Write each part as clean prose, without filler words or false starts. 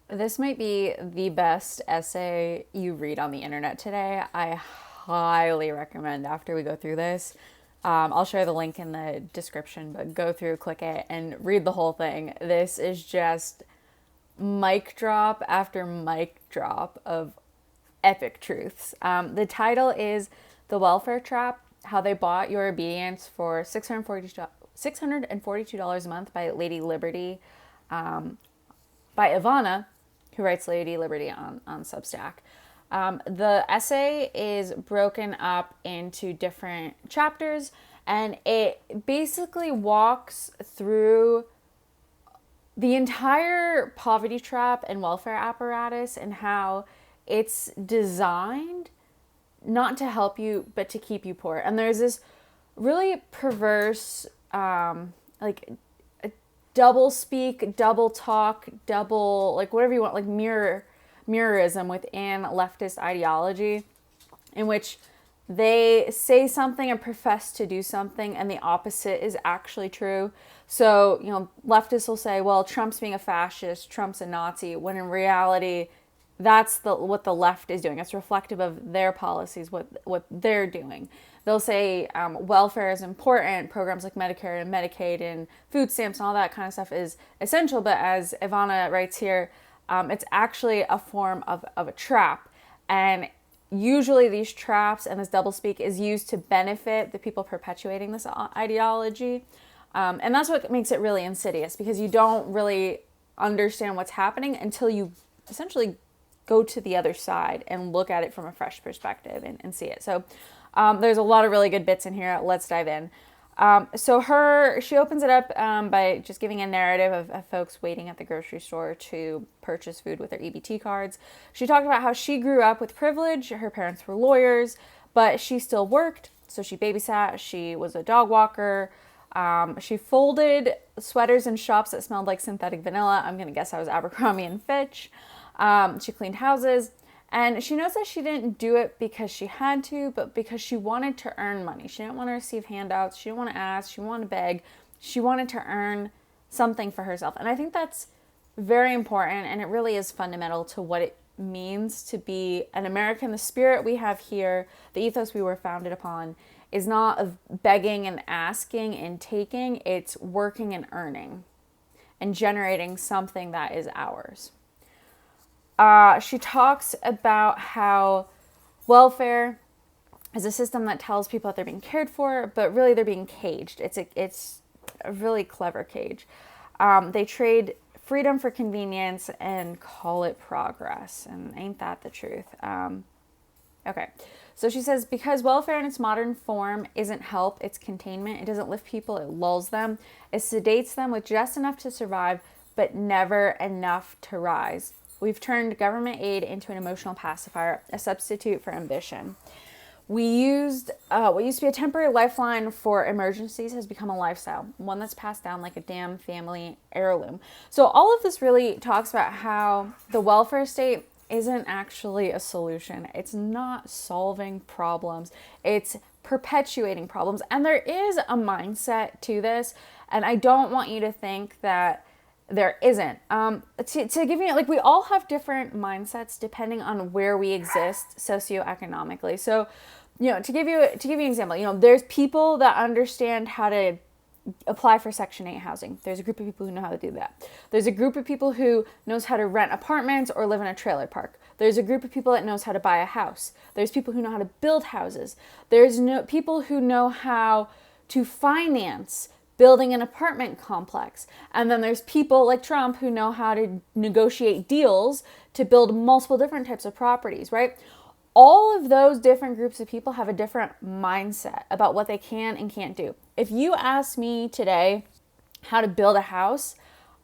This might be the best essay you read on the internet today. I highly recommend after we go through this. I'll share the link in the description, but go through, click it, and read the whole thing. This is just mic drop after mic drop of epic truths. The title is The Welfare Trap: How They Bought Your Obedience for $642 a month by Lady Liberty, by Ivana, who writes Lady Liberty on Substack. The essay is broken up into different chapters, and it basically walks through the entire poverty trap and welfare apparatus and how it's designed not to help you, but to keep you poor. And there's this really perverse, like double speak, double talk, double, like whatever you want, like mirrorism within leftist ideology, in which they say something and profess to do something and the opposite is actually true. So, leftists will say, well, Trump's being a fascist, Trump's a Nazi, when in reality, that's what the left is doing. It's reflective of their policies, what they're doing. They'll say welfare is important, programs like Medicare and Medicaid and food stamps and all that kind of stuff is essential. But as Ivana writes here, it's actually a form of a trap. And usually these traps and this doublespeak is used to benefit the people perpetuating this ideology. And that's what makes it really insidious, because you don't really understand what's happening until you essentially go to the other side and look at it from a fresh perspective and see it. So there's a lot of really good bits in here. Let's dive in. She opens it up by just giving a narrative of folks waiting at the grocery store to purchase food with their EBT cards. She talked about how she grew up with privilege. Her parents were lawyers, but she still worked. So she babysat. She was a dog walker. She folded sweaters in shops that smelled like synthetic vanilla. I'm going to guess that was Abercrombie and Fitch. She cleaned houses. And she knows that she didn't do it because she had to, but because she wanted to earn money. She didn't want to receive handouts. She didn't want to ask. She didn't want to beg. She wanted to earn something for herself. And I think that's very important, and it really is fundamental to what it means to be an American. The spirit we have here, the ethos we were founded upon, is not of begging and asking and taking. It's working and earning and generating something that is ours. She talks about how welfare is a system that tells people that they're being cared for, but really they're being caged. It's a really clever cage. They trade freedom for convenience and call it progress. And ain't that the truth? Okay. So she says, because welfare in its modern form isn't help, it's containment. It doesn't lift people, it lulls them. It sedates them with just enough to survive, but never enough to rise. We've turned government aid into an emotional pacifier, a substitute for ambition. We used what used to be a temporary lifeline for emergencies has become a lifestyle, one that's passed down like a damn family heirloom. So all of this really talks about how the welfare state isn't actually a solution. It's not solving problems. It's perpetuating problems. And there is a mindset to this. And I don't want you to think that there isn't. To give you, like, we all have different mindsets depending on where we exist socioeconomically. So, to give you an example, there's people that understand how to apply for Section 8 housing. There's a group of people who know how to do that. There's a group of people who knows how to rent apartments or live in a trailer park. There's a group of people that knows how to buy a house. There's people who know how to build houses. There's people who know how to finance building an apartment complex. And then there's people like Trump who know how to negotiate deals to build multiple different types of properties, right? All of those different groups of people have a different mindset about what they can and can't do. If you ask me today how to build a house,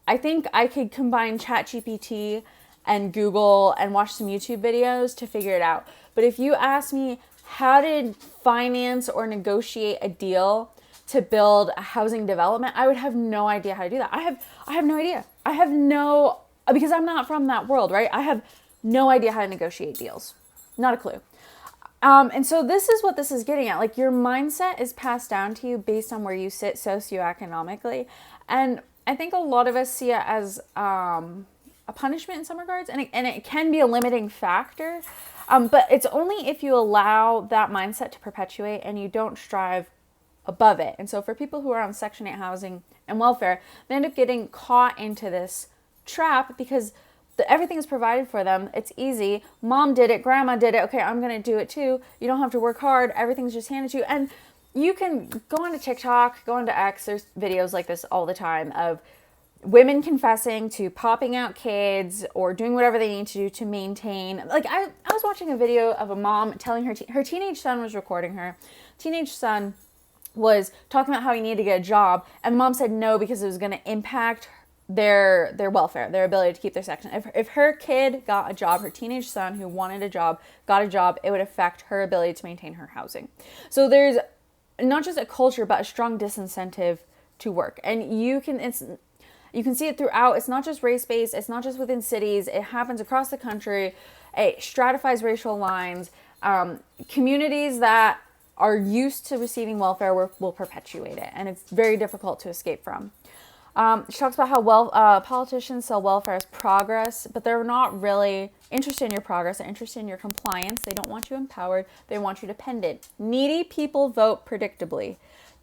I think I could combine ChatGPT and Google and watch some YouTube videos to figure it out. But if you ask me how to finance or negotiate a deal to build a housing development, I would have no idea how to do that. I have no idea. Because I'm not from that world, right? I have no idea how to negotiate deals. Not a clue. And so this is what this is getting at. Like, your mindset is passed down to you based on where you sit socioeconomically. And I think a lot of us see it as a punishment in some regards, and it can be a limiting factor. But it's only if you allow that mindset to perpetuate and you don't strive above it. And so for people who are on Section 8 housing and welfare, they end up getting caught into this trap because everything is provided for them. It's easy. Mom did it. Grandma did it. Okay, I'm going to do it too. You don't have to work hard. Everything's just handed to you. And you can go onto TikTok, go onto X. There's videos like this all the time of women confessing to popping out kids or doing whatever they need to do to maintain. Like I was watching a video of a mom telling her teenage son was recording her. Teenage son was talking about how he needed to get a job, and mom said no because it was going to impact their welfare, their ability to keep their section. If her kid got a job, her teenage son who wanted a job got a job, it would affect her ability to maintain her housing. So there's not just a culture, but a strong disincentive to work. And you can see it throughout. It's not just race-based. It's not just within cities. It happens across the country. It stratifies racial lines. Communities that are used to receiving welfare will perpetuate it. And it's very difficult to escape from. She talks about how politicians sell welfare as progress, but they're not really interested in your progress. They're interested in your compliance. They don't want you empowered. They want you dependent. Needy people vote predictably.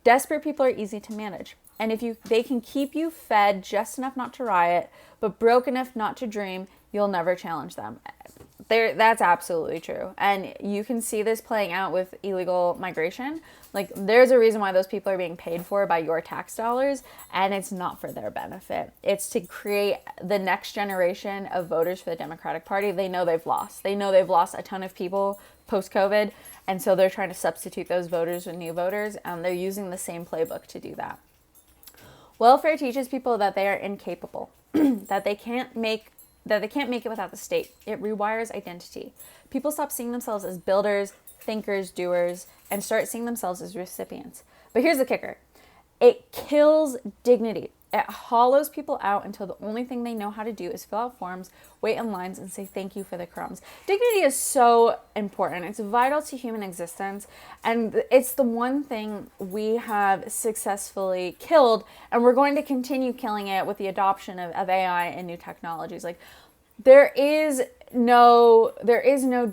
Desperate people are easy to manage. And if they can keep you fed just enough not to riot, but broke enough not to dream, you'll never challenge them. That's absolutely true. And you can see this playing out with illegal migration. Like, there's a reason why those people are being paid for by your tax dollars, and it's not for their benefit. It's to create the next generation of voters for the Democratic Party. They know they've lost. They know they've lost a ton of people post-COVID, and so they're trying to substitute those voters with new voters, and they're using the same playbook to do that. Welfare teaches people that they are incapable, that they can't make it without the state. It rewires identity. People stop seeing themselves as builders, thinkers, doers, and start seeing themselves as recipients. But here's the kicker. It kills dignity. It hollows people out until the only thing they know how to do is fill out forms, wait in lines, and say thank you for the crumbs. Dignity is so important. It's vital to human existence, and it's the one thing we have successfully killed, and we're going to continue killing it with the adoption of AI and new technologies. Like, there is no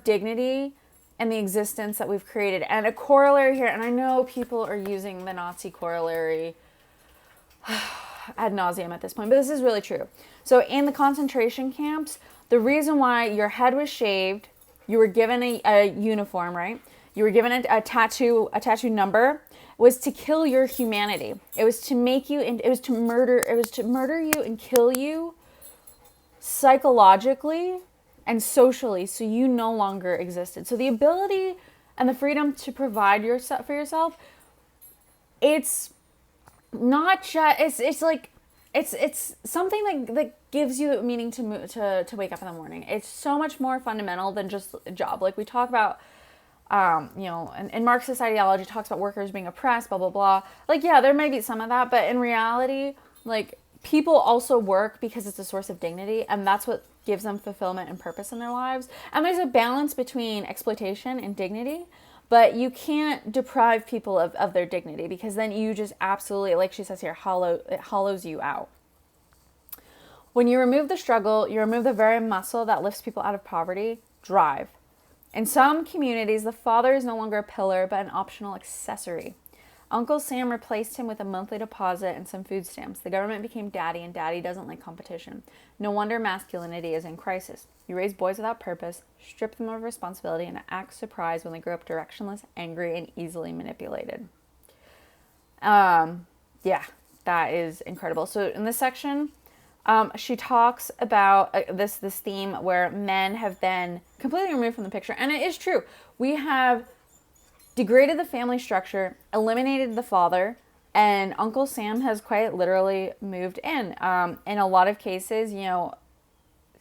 dignity in the existence that we've created. And a corollary here, and I know people are using the Nazi corollary ad nauseum at this point, but this is really true. So in the concentration camps, the reason why your head was shaved, you were given a uniform, right? You were given a tattoo number, was to kill your humanity. It was to make you, it was to murder you and kill you psychologically and socially, so you no longer existed. So the ability and the freedom to provide for yourself, it's not just, it's something that gives you the meaning to wake up in the morning. It's so much more fundamental than just a job. Like we talk about, and Marxist ideology talks about workers being oppressed, blah, blah, blah. Like, yeah, there may be some of that, but in reality, like, people also work because it's a source of dignity, and that's what gives them fulfillment and purpose in their lives. And there's a balance between exploitation and dignity, but you can't deprive people of their dignity, because then you just absolutely, like she says here, it hollows you out. When you remove the struggle, you remove the very muscle that lifts people out of poverty, drive. In some communities, the father is no longer a pillar, but an optional accessory. Uncle Sam replaced him with a monthly deposit and some food stamps. The government became daddy, and daddy doesn't like competition. No wonder masculinity is in crisis. You raise boys without purpose, strip them of responsibility, and act surprised when they grow up directionless, angry, and easily manipulated. Yeah, that is incredible. So in this section, she talks about this theme where men have been completely removed from the picture. And it is true. We have degraded the family structure, eliminated the father, and Uncle Sam has quite literally moved in. In a lot of cases,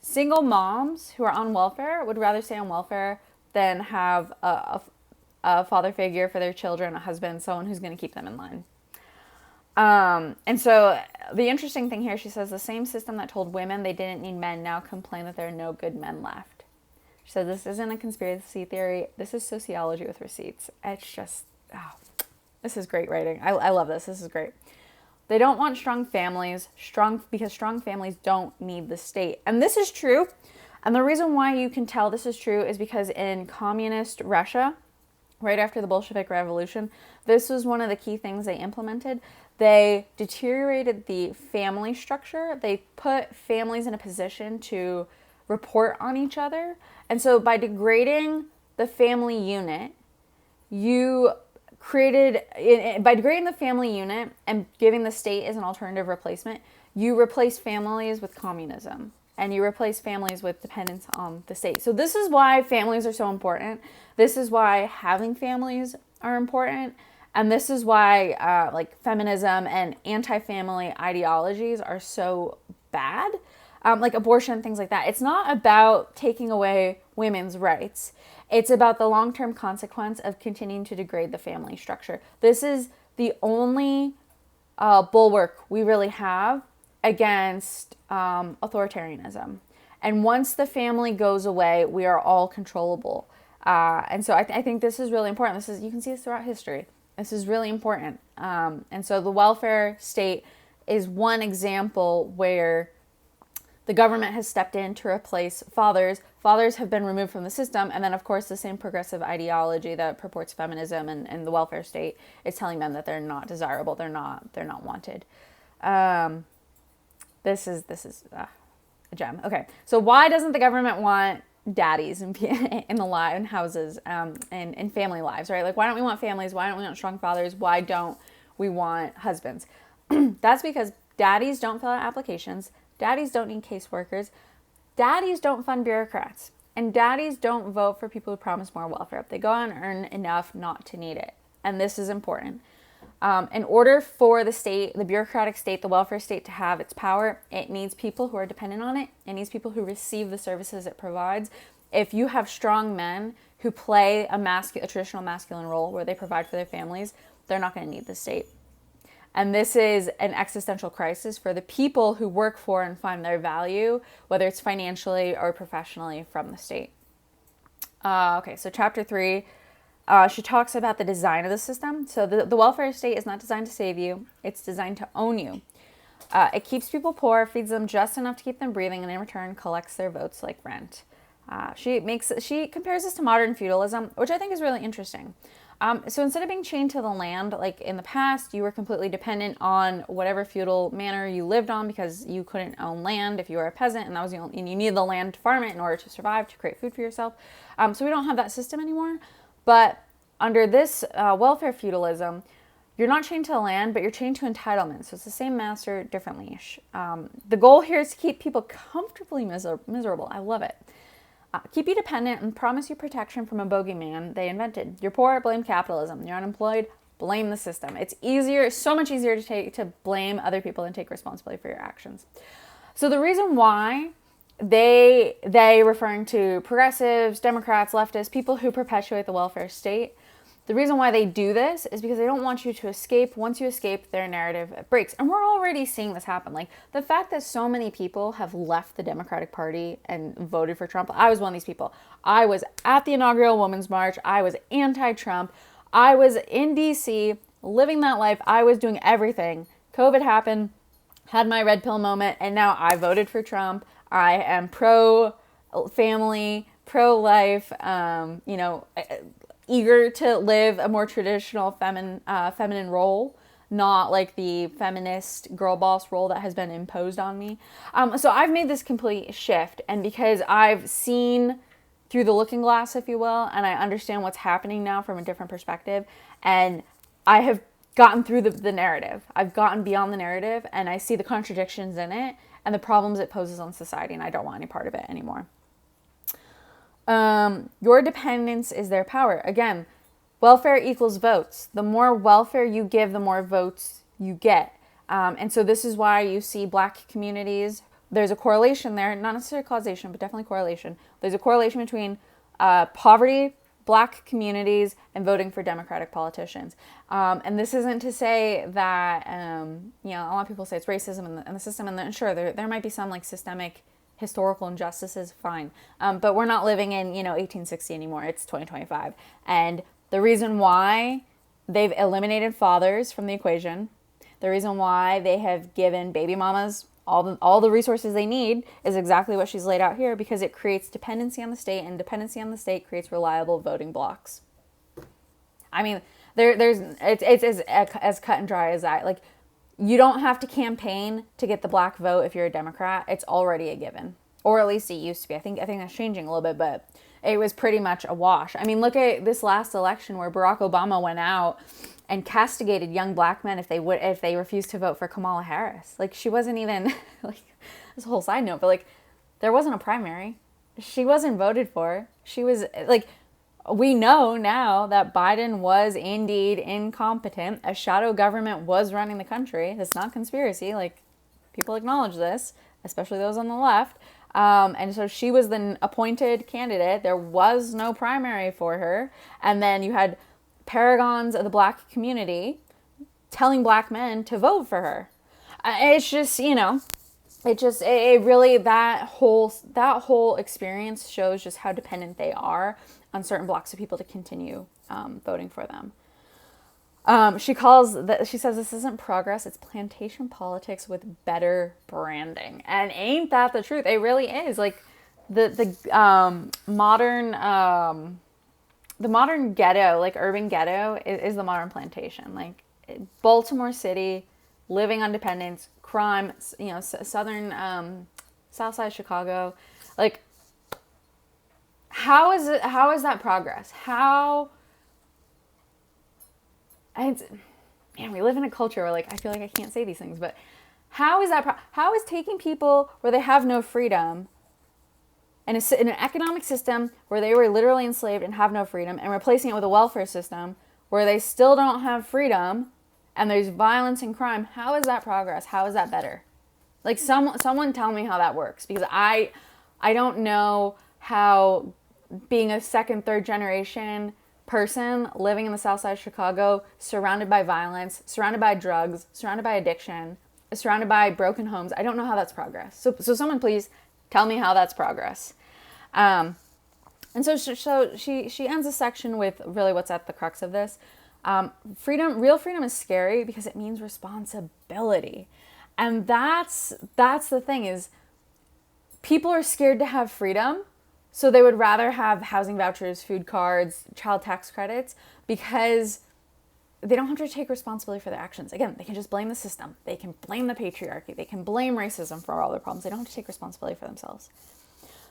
single moms who are on welfare would rather stay on welfare than have a father figure for their children, a husband, someone who's going to keep them in line. And so the interesting thing here, she says, the same system that told women they didn't need men now complain that there are no good men left. She said, this isn't a conspiracy theory. This is sociology with receipts. It's just, this is great writing. I love this. This is great. They don't want strong families, because strong families don't need the state. And this is true. And the reason why you can tell this is true is because in communist Russia, right after the Bolshevik Revolution, this was one of the key things they implemented. They deteriorated the family structure. They put families in a position to report on each other. And so by degrading the family unit, you created, by degrading the family unit and giving the state as an alternative replacement, you replace families with communism. And you replace families with dependence on the state. So this is why families are so important. This is why having families are important. And this is why like feminism and anti-family ideologies are so bad. Like abortion, things like that. It's not about taking away women's rights. It's about the long-term consequence of continuing to degrade the family structure. This is the only bulwark we really have against authoritarianism. And once the family goes away, we are all controllable. And so I think this is really important. You can see this throughout history. This is really important. And so the welfare state is one example where the government has stepped in to replace fathers. Fathers have been removed from the system. And then, of course, the same progressive ideology that purports feminism and the welfare state is telling them that they're not desirable. They're not wanted. This is a gem. Okay, so why doesn't the government want daddies in houses and family lives, right? Like, why don't we want families? Why don't we want strong fathers? Why don't we want husbands? That's because daddies don't fill out applications. Daddies don't need caseworkers. Daddies don't fund bureaucrats. And daddies don't vote for people who promise more welfare. They go and earn enough not to need it. And this is important. In order for the state, the bureaucratic state, the welfare state to have its power, it needs people who are dependent on it. It needs people who receive the services it provides. If you have strong men who play a traditional masculine role where they provide for their families, they're not going to need the state. And this is an existential crisis for the people who work for and find their value, whether it's financially or professionally, from the state. Okay, so chapter 3. She talks about the design of the system. So the welfare state is not designed to save you. It's designed to own you. It keeps people poor, feeds them just enough to keep them breathing, and in return collects their votes like rent. She compares this to modern feudalism, which I think is really interesting. So instead of being chained to the land, like in the past, you were completely dependent on whatever feudal manor you lived on because you couldn't own land if you were a peasant, and that was and you needed the land to farm it in order to survive, to create food for yourself. So we don't have that system anymore. But under this welfare feudalism, you're not chained to the land, but you're chained to entitlement. So it's the same master, different leash. The goal here is to keep people comfortably miserable. I love it. Keep you dependent and promise you protection from a bogeyman they invented. You're poor, blame capitalism. You're unemployed, blame the system. It's so much easier to blame other people than take responsibility for your actions. So the reason why they referring to progressives, Democrats, leftists, people who perpetuate the welfare state, the reason why they do this is because they don't want you to escape. Once you escape, their narrative breaks. And we're already seeing this happen. Like the fact that so many people have left the Democratic Party and voted for Trump. I was one of these people. I was at the inaugural Women's March. I was anti-Trump. I was in DC living that life. I was doing everything. COVID happened, had my red pill moment, and now I voted for Trump. I am pro-family, pro-life, eager to live a more traditional feminine role, not like the feminist girl boss role that has been imposed on me. So I've made this complete shift, and because I've seen through the looking glass, if you will, and I understand what's happening now from a different perspective, and I have gotten through the narrative. I've gotten beyond the narrative, and I see the contradictions in it and the problems it poses on society, and I don't want any part of it anymore. Your dependence is their power. Again, welfare equals votes. The more welfare you give, the more votes you get. And so this is why you see Black communities. There's a correlation there, not necessarily causation, but definitely correlation. There's a correlation between poverty, Black communities, and voting for Democratic politicians. And this isn't to say that, a lot of people say it's racism in the system, and sure, there might be some like systemic historical injustices, fine. But we're not living in, 1860 anymore. It's 2025. And the reason why they've eliminated fathers from the equation, The reason why they have given baby mamas all the resources they need is exactly what she's laid out here, because it creates dependency on the state, and dependency on the state creates reliable voting blocks. I mean, it's as cut and dry as that. Like, you don't have to campaign to get the black vote if you're a Democrat. It's already a given, or at least it used to be. I think that's changing a little bit, but it was pretty much a wash. I mean, look at this last election where Barack Obama went out and castigated young black men if they refused to vote for Kamala Harris. Like, she wasn't even like, this whole side note, but like, there wasn't a primary. She wasn't voted for. She was like, we know now that Biden was indeed incompetent. A shadow government was running the country. It's not conspiracy. Like, people acknowledge this, especially those on the left. And so she was the appointed candidate. There was no primary for her. And then you had paragons of the black community telling black men to vote for her. It's just, it really, that whole experience shows just how dependent they are on certain blocks of people to continue voting for them. She says this isn't progress, it's plantation politics with better branding. And ain't that the truth? It really is. Like, the modern ghetto, like urban ghetto, is the modern plantation. Like, Baltimore City, living on dependence, crime, southern, south side Chicago. Like, how is that progress? We live in a culture where, like, I feel like I can't say these things, but how is taking people where they have no freedom, and in an economic system where they were literally enslaved and have no freedom, and replacing it with a welfare system where they still don't have freedom and there's violence and crime? How is that progress? How is that better? Like, someone tell me how that works, because I don't know how being a second, third generation person living in the south side of Chicago, surrounded by violence, surrounded by drugs, surrounded by addiction, surrounded by broken homes, I don't know how that's progress. So someone please tell me how that's progress. And so she ends the section with really what's at the crux of this. Real freedom is scary because it means responsibility. And that's the thing, is people are scared to have freedom. So they would rather have housing vouchers, food cards, child tax credits, because they don't have to take responsibility for their actions. Again, they can just blame the system. They can blame the patriarchy. They can blame racism for all their problems. They don't have to take responsibility for themselves.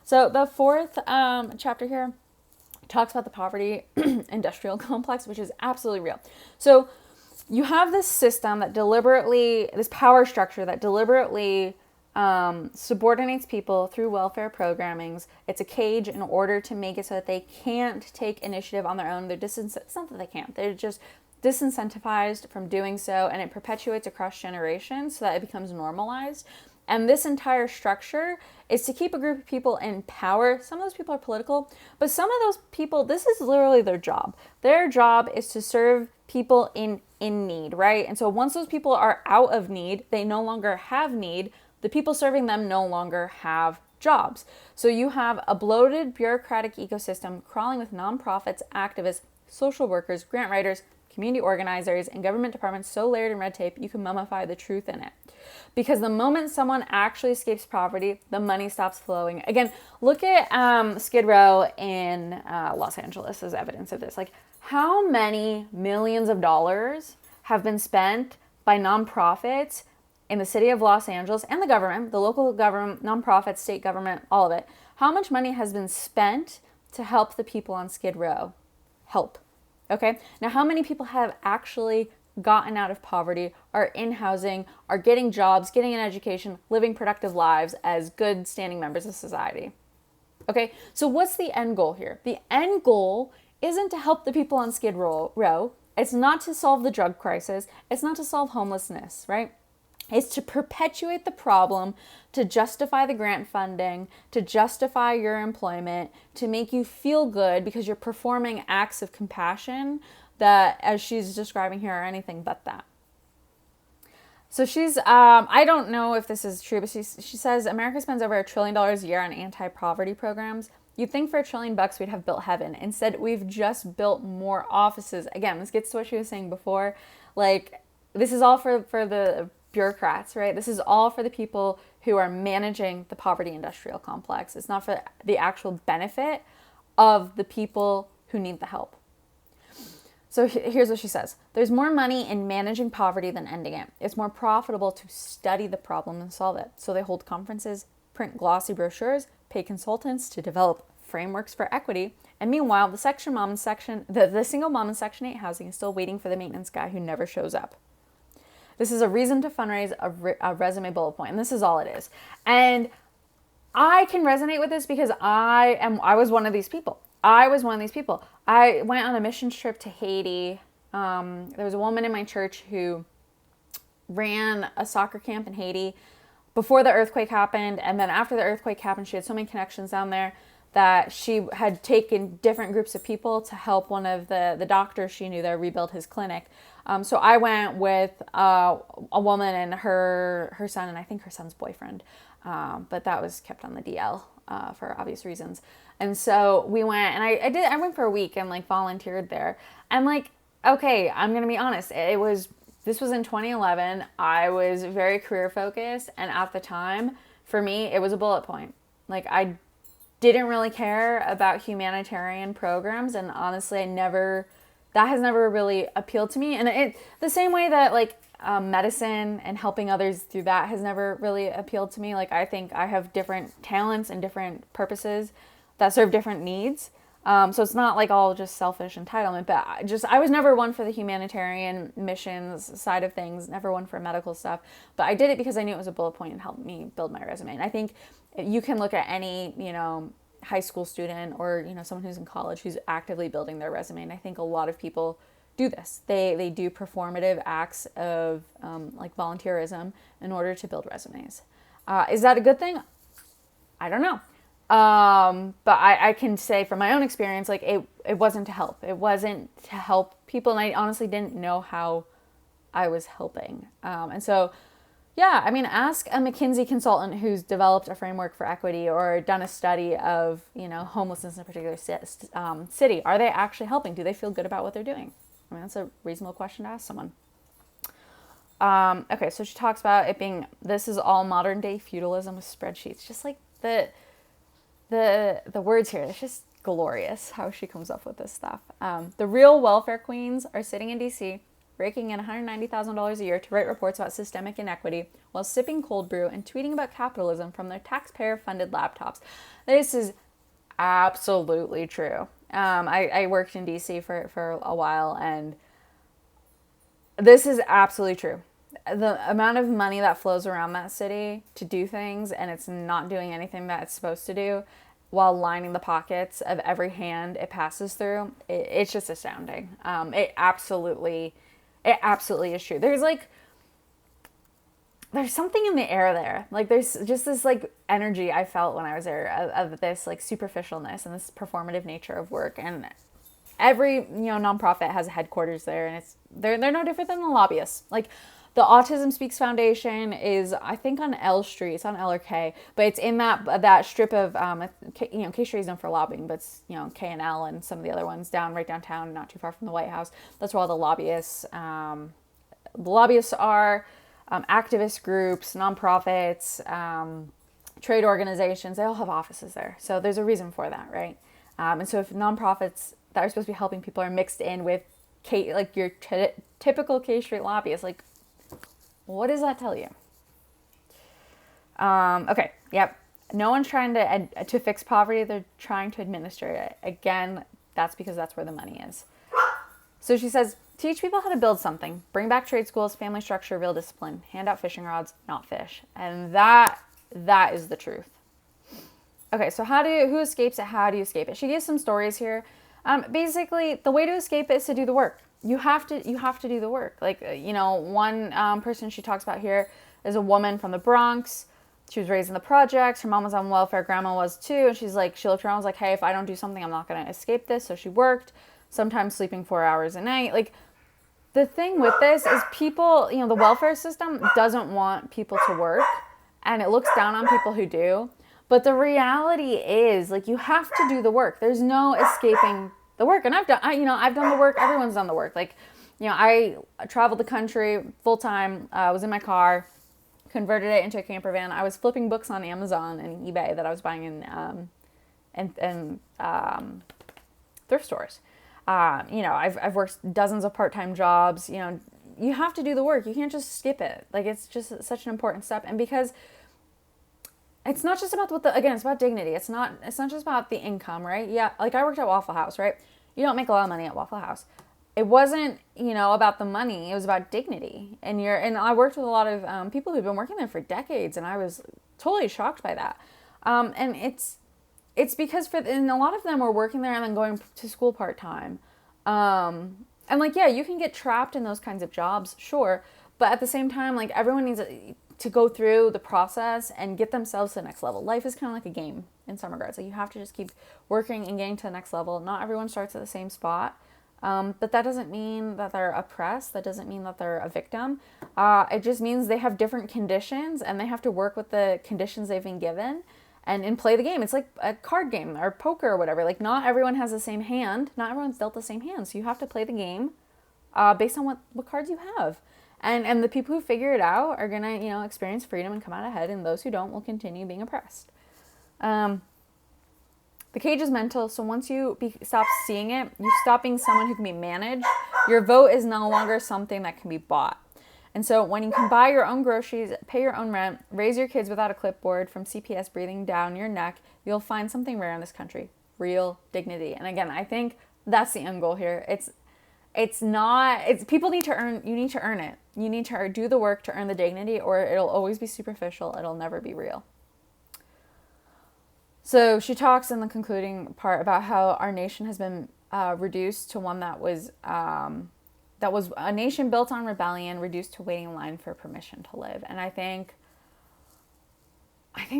So the fourth chapter here talks about the poverty industrial complex, which is absolutely real. So you have this system that this power structure that deliberately subordinates people through welfare programmings. It's a cage in order to make it so that they can't take initiative on their own. It's not that they can't. They're just disincentivized from doing so, and it perpetuates across generations so that it becomes normalized. And this entire structure is to keep a group of people in power. Some of those people are political, but some of those people, this is literally their job. Their job is to serve people in need, right? And so once those people are out of need, they no longer have need, the people serving them no longer have jobs. So you have a bloated bureaucratic ecosystem crawling with nonprofits, activists, social workers, grant writers, community organizers, and government departments so layered in red tape you can mummify the truth in it. Because the moment someone actually escapes poverty, the money stops flowing. Again, look at Skid Row in Los Angeles as evidence of this. Like, how many millions of dollars have been spent by nonprofits in the city of Los Angeles and the government, the local government, nonprofits, state government, all of it? How much money has been spent to help the people on Skid Row? Okay? Now, how many people have actually gotten out of poverty, are in housing, are getting jobs, getting an education, living productive lives as good standing members of society? Okay, so what's the end goal here? The end goal isn't to help the people on Skid Row. It's not to solve the drug crisis. It's not to solve homelessness, right? It's to perpetuate the problem, to justify the grant funding, to justify your employment, to make you feel good because you're performing acts of compassion that, as she's describing here, are anything but that. So she's, I don't know if this is true, but she says America spends over $1 trillion a year on anti-poverty programs. You'd think for $1 trillion we'd have built heaven. Instead, we've just built more offices. Again, this gets to what she was saying before. Like, this is all for the bureaucrats, right? This is all for the people who are managing the poverty industrial complex. It's not for the actual benefit of the people who need the help. So here's what she says. There's more money in managing poverty than ending it. It's more profitable to study the problem than solve it. So they hold conferences, print glossy brochures, pay consultants to develop frameworks for equity. And meanwhile, the single mom in Section 8 housing is still waiting for the maintenance guy who never shows up. This is a reason to fundraise, a resume bullet point, and this is all it is. And I can resonate with this because I was one of these people. I went on a missions trip to Haiti. There was a woman in my church who ran a soccer camp in Haiti before the earthquake happened. And then after the earthquake happened, she had so many connections down there that she had taken different groups of people to help one of the doctors she knew there rebuild his clinic. So I went with a woman and her son, and I think her son's boyfriend. But that was kept on the DL for obvious reasons. And so we went, and I went for a week and like volunteered there. And like, okay, I'm going to be honest. This was in 2011. I was very career focused. And at the time, for me, it was a bullet point. Like, I didn't really care about humanitarian programs. And honestly, that has never really appealed to me. And the same way that like medicine and helping others through that has never really appealed to me. Like, I think I have different talents and different purposes that serve different needs. So it's not like all just selfish entitlement, but I was never one for the humanitarian missions side of things, never one for medical stuff. But I did it because I knew it was a bullet point and helped me build my resume. And I think you can look at any, high school student or, someone who's in college who's actively building their resume. And I think a lot of people do this. They do performative acts of like volunteerism in order to build resumes. Is that a good thing? I don't know. But I can say from my own experience, like it wasn't to help. It wasn't to help people. And I honestly didn't know how I was helping. And so, yeah, I mean, ask a McKinsey consultant who's developed a framework for equity or done a study of, homelessness in a particular city. Are they actually helping? Do they feel good about what they're doing? I mean, that's a reasonable question to ask someone. Okay, so she talks about this is all modern day feudalism with spreadsheets. Just like the words here, it's just glorious how she comes up with this stuff. The real welfare queens are sitting in DC, raking in $190,000 a year to write reports about systemic inequity while sipping cold brew and tweeting about capitalism from their taxpayer-funded laptops. This is absolutely true. I worked in DC for a while, and this is absolutely true. The amount of money that flows around that city to do things, and it's not doing anything that it's supposed to do while lining the pockets of every hand it passes through, it's just astounding. It absolutely is true. There's something in the air there. Like, there's just this like energy I felt when I was there of this like superficialness and this performative nature of work. And every nonprofit has a headquarters there, and they're no different than the lobbyists. Like, the Autism Speaks Foundation is, I think, on L Street. It's on L or K, but it's in that strip of, K Street is known for lobbying, but it's, K and L and some of the other ones right downtown, not too far from the White House. That's where all the lobbyists are, activist groups, nonprofits, trade organizations. They all have offices there. So there's a reason for that, right? And so if nonprofits that are supposed to be helping people are mixed in with your typical K Street lobbyists, like, what does that tell you? Okay, yep. No one's trying to fix poverty. They're trying to administer it. Again, that's because that's where the money is. So she says, teach people how to build something. Bring back trade schools, family structure, real discipline. Hand out fishing rods, not fish. And that is the truth. Okay, so who escapes it? How do you escape it? She gives some stories here. Basically, the way to escape it is to do the work. You have to do the work. Like, one person she talks about here is a woman from the Bronx. She was raised in the projects. Her mom was on welfare. Grandma was too. And she looked around and was like, hey, if I don't do something, I'm not going to escape this. So she worked, sometimes sleeping 4 hours a night. Like, the thing with this is people, the welfare system doesn't want people to work, and it looks down on people who do. But the reality is, like, you have to do the work. There's no escaping the work. And I've done the work. Everyone's done the work. Like, I traveled the country full time, was in my car, converted it into a camper van. I was flipping books on Amazon and eBay that I was buying in thrift stores. I've worked dozens of part-time jobs. You have to do the work. You can't just skip it. Like, it's just such an important step. And because it's not just about it's about dignity. It's not just about the income, right? Yeah, like I worked at Waffle House, right? You don't make a lot of money at Waffle House. It wasn't, about the money. It was about dignity. And I worked with a lot of people who've been working there for decades, and I was totally shocked by that. And it's because and a lot of them were working there and then going to school part time. And like, yeah, you can get trapped in those kinds of jobs, sure. But at the same time, like, everyone needs to go through the process and get themselves to the next level. Life is kind of like a game in some regards. Like, you have to just keep working and getting to the next level. Not everyone starts at the same spot. But that doesn't mean that they're oppressed. That doesn't mean that they're a victim. It just means they have different conditions and they have to work with the conditions they've been given and play the game. It's like a card game or poker or whatever. Like, not everyone has the same hand. Not everyone's dealt the same hand. So you have to play the game based on what cards you have. And the people who figure it out are going to, experience freedom and come out ahead. And those who don't will continue being oppressed. The cage is mental, so once you stop seeing it, you stop being someone who can be managed. Your vote is no longer something that can be bought. And so when you can buy your own groceries, pay your own rent, raise your kids without a clipboard from CPS breathing down your neck, you'll find something rare in this country: real dignity. And again, I think that's the end goal here. People need to earn, you need to earn it. You need to do the work to earn the dignity, or it'll always be superficial. It'll never be real. So she talks in the concluding part about how our nation has been reduced to one that was a nation built on rebellion, reduced to waiting in line for permission to live. And I think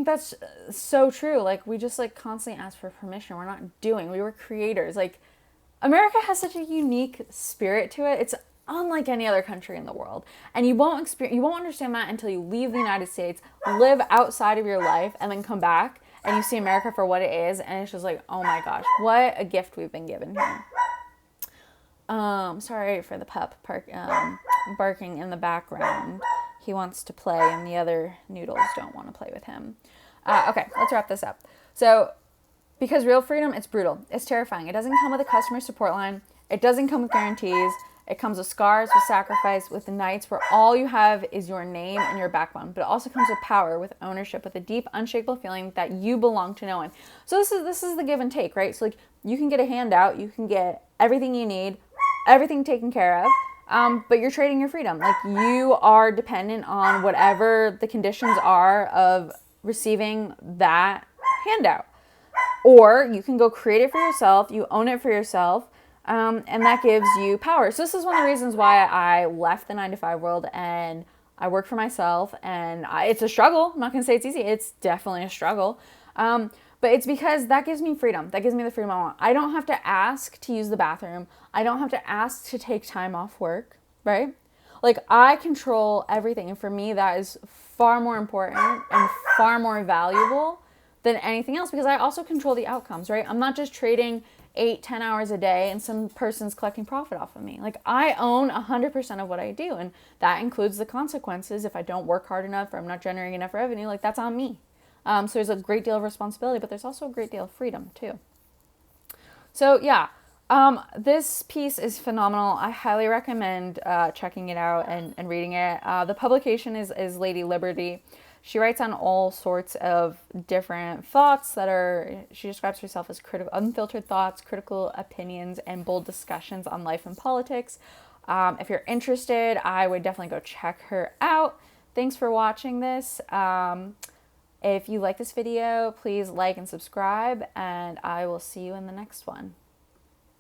that's so true. Like, we just constantly ask for permission. We're not doing. We were creators. Like, America has such a unique spirit to it. It's unlike any other country in the world. And you won't understand that until you leave the United States, live outside of your life, and then come back and you see America for what it is, and it's just like, oh my gosh, what a gift we've been given here. Sorry for the pup barking in the background. He wants to play, and the other noodles don't want to play with him. Okay, let's wrap this up. So, because real freedom, it's brutal. It's terrifying. It doesn't come with a customer support line. It doesn't come with guarantees. It comes with scars, with sacrifice, with nights where all you have is your name and your backbone. But it also comes with power, with ownership, with a deep, unshakable feeling that you belong to no one. So this is the give and take, right? So, like, you can get a handout, you can get everything you need, everything taken care of, but you're trading your freedom. Like, you are dependent on whatever the conditions are of receiving that handout. Or you can go create it for yourself, you own it for yourself, and that gives you power. So this is one of the reasons why I left the 9-to-5 world and I work for myself. And it's a struggle. I'm not going to say it's easy. It's definitely a struggle. But it's because that gives me freedom. That gives me the freedom I want. I don't have to ask to use the bathroom. I don't have to ask to take time off work, right? Like, I control everything. And for me, that is far more important and far more valuable than anything else, because I also control the outcomes, right? I'm not just trading 8-10 hours a day and some person's collecting profit off of me. Like, I own 100% of what I do, and that includes the consequences. If I don't work hard enough or I'm not generating enough revenue, like, that's on me. So there's a great deal of responsibility, but there's also a great deal of freedom too. So yeah, this piece is phenomenal. I highly recommend checking it out and reading it. The publication is Lady Liberty. She writes on all sorts of different thoughts she describes herself as unfiltered thoughts, critical opinions, and bold discussions on life and politics. If you're interested, I would definitely go check her out. Thanks for watching this. If you like this video, please like and subscribe, and I will see you in the next one.